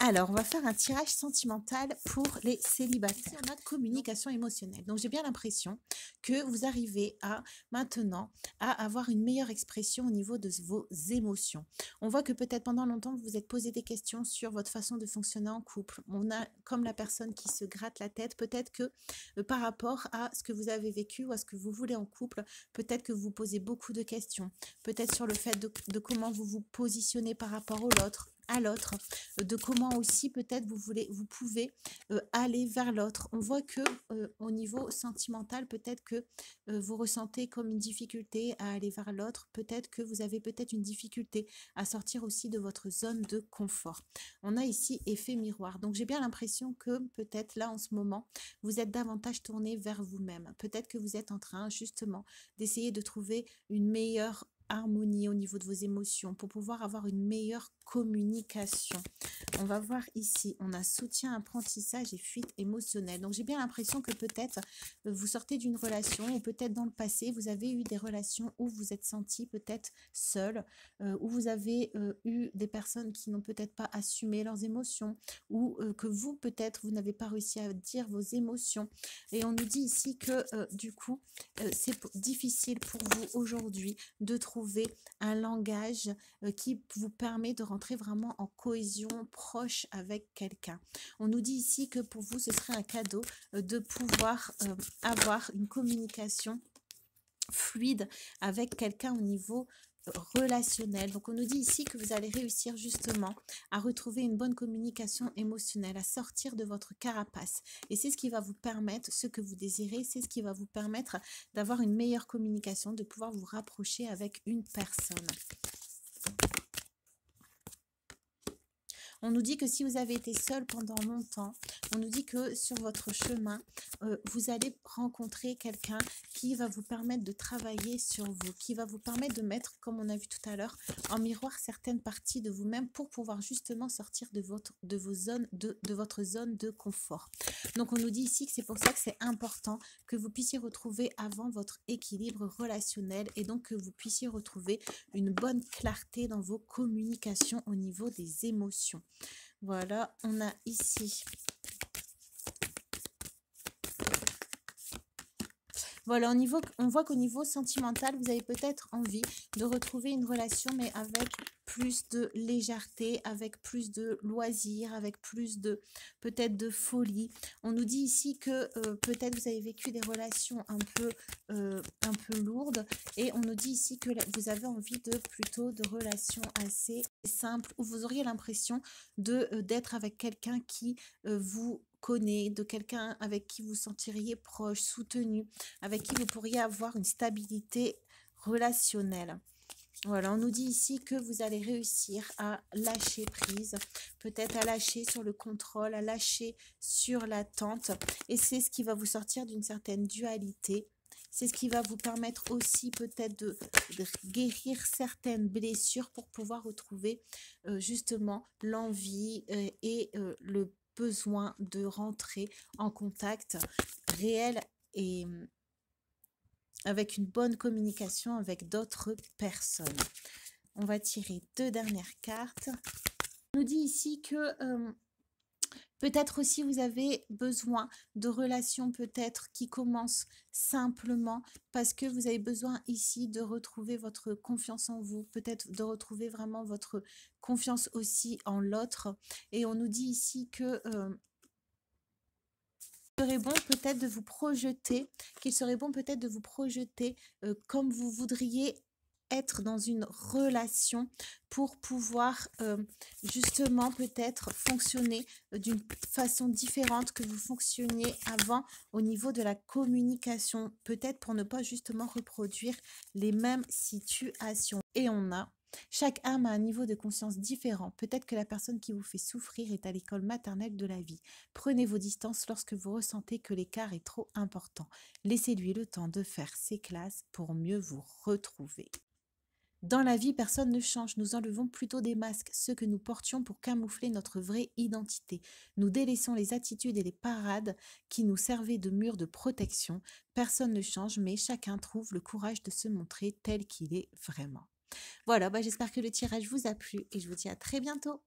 Alors, on va faire un tirage sentimental pour les célibataires. On a communication émotionnelle. Donc, j'ai bien l'impression que vous arrivez à maintenant à avoir une meilleure expression au niveau de vos émotions. On voit que peut-être pendant longtemps, vous vous êtes posé des questions sur votre façon de fonctionner en couple. On a comme la personne qui se gratte la tête. Peut-être que par rapport à ce que vous avez vécu ou à ce que vous voulez en couple, peut-être que vous posez beaucoup de questions. Peut-être sur le fait de comment vous vous positionnez par rapport à l'autre, de comment aussi peut-être vous pouvez aller vers l'autre. On voit que au niveau sentimental, peut-être que vous ressentez comme une difficulté à aller vers l'autre, peut-être que vous avez peut-être une difficulté à sortir aussi de votre zone de confort. On a ici effet miroir. Donc j'ai bien l'impression que peut-être là en ce moment, vous êtes davantage tourné vers vous-même. Peut-être que vous êtes en train justement d'essayer de trouver une meilleure harmonie au niveau de vos émotions pour pouvoir avoir une meilleure communication. On va voir ici, on a soutien, apprentissage et fuite émotionnelle. Donc j'ai bien l'impression que peut-être vous sortez d'une relation ou peut-être dans le passé, vous avez eu des relations où vous êtes senti peut-être seul, où vous avez eu des personnes qui n'ont peut-être pas assumé leurs émotions ou que vous peut-être vous n'avez pas réussi à dire vos émotions. Et on nous dit ici que du coup, c'est difficile pour vous aujourd'hui de trouver un langage qui vous permet de rentrer vraiment en cohésion proche avec quelqu'un. On nous dit ici que pour vous, ce serait un cadeau de pouvoir avoir une communication fluide avec quelqu'un au niveau relationnel. Donc on nous dit ici que vous allez réussir justement à retrouver une bonne communication émotionnelle, à sortir de votre carapace. Et c'est ce qui va vous permettre, ce que vous désirez, c'est ce qui va vous permettre d'avoir une meilleure communication, de pouvoir vous rapprocher avec une personne. On nous dit que si vous avez été seul pendant longtemps, on nous dit que sur votre chemin, vous allez rencontrer quelqu'un qui va vous permettre de travailler sur vous, qui va vous permettre de mettre, comme on a vu tout à l'heure, en miroir certaines parties de vous-même pour pouvoir justement sortir de votre zone de confort. Donc on nous dit ici que c'est pour ça que c'est important que vous puissiez retrouver avant votre équilibre relationnel et donc que vous puissiez retrouver une bonne clarté dans vos communications au niveau des émotions. Voilà, on a ici. Voilà, on voit qu'au niveau sentimental, vous avez peut-être envie de retrouver une relation, mais avec plus de légèreté, avec plus de loisirs, avec plus de peut-être de folie. On nous dit ici que peut-être vous avez vécu des relations un peu lourdes et on nous dit ici que vous avez envie de plutôt de relations assez simples où vous auriez l'impression d'être avec quelqu'un qui vous connaît, de quelqu'un avec qui vous sentiriez proche, soutenu, avec qui vous pourriez avoir une stabilité relationnelle. Voilà, on nous dit ici que vous allez réussir à lâcher prise, peut-être à lâcher sur le contrôle, à lâcher sur l'attente. Et c'est ce qui va vous sortir d'une certaine dualité. C'est ce qui va vous permettre aussi peut-être de guérir certaines blessures pour pouvoir retrouver justement l'envie et le besoin de rentrer en contact réel et avec une bonne communication avec d'autres personnes. On va tirer 2 dernières cartes. On nous dit ici que peut-être aussi vous avez besoin de relations peut-être qui commencent simplement parce que vous avez besoin ici de retrouver votre confiance en vous, peut-être de retrouver vraiment votre confiance aussi en l'autre. Et on nous dit ici que serait bon peut-être de vous projeter, qu'il serait bon peut-être de vous projeter comme vous voudriez être dans une relation pour pouvoir justement peut-être fonctionner d'une façon différente que vous fonctionniez avant au niveau de la communication, peut-être pour ne pas justement reproduire les mêmes situations. Et on a chaque âme a un niveau de conscience différent. Peut-être que la personne qui vous fait souffrir est à l'école maternelle de la vie. Prenez vos distances lorsque vous ressentez que l'écart est trop important. Laissez-lui le temps de faire ses classes pour mieux vous retrouver. Dans la vie, personne ne change. Nous enlevons plutôt des masques, ceux que nous portions pour camoufler notre vraie identité. Nous délaissons les attitudes et les parades qui nous servaient de mur de protection. Personne ne change, mais chacun trouve le courage de se montrer tel qu'il est vraiment. Voilà, j'espère que le tirage vous a plu et je vous dis à très bientôt.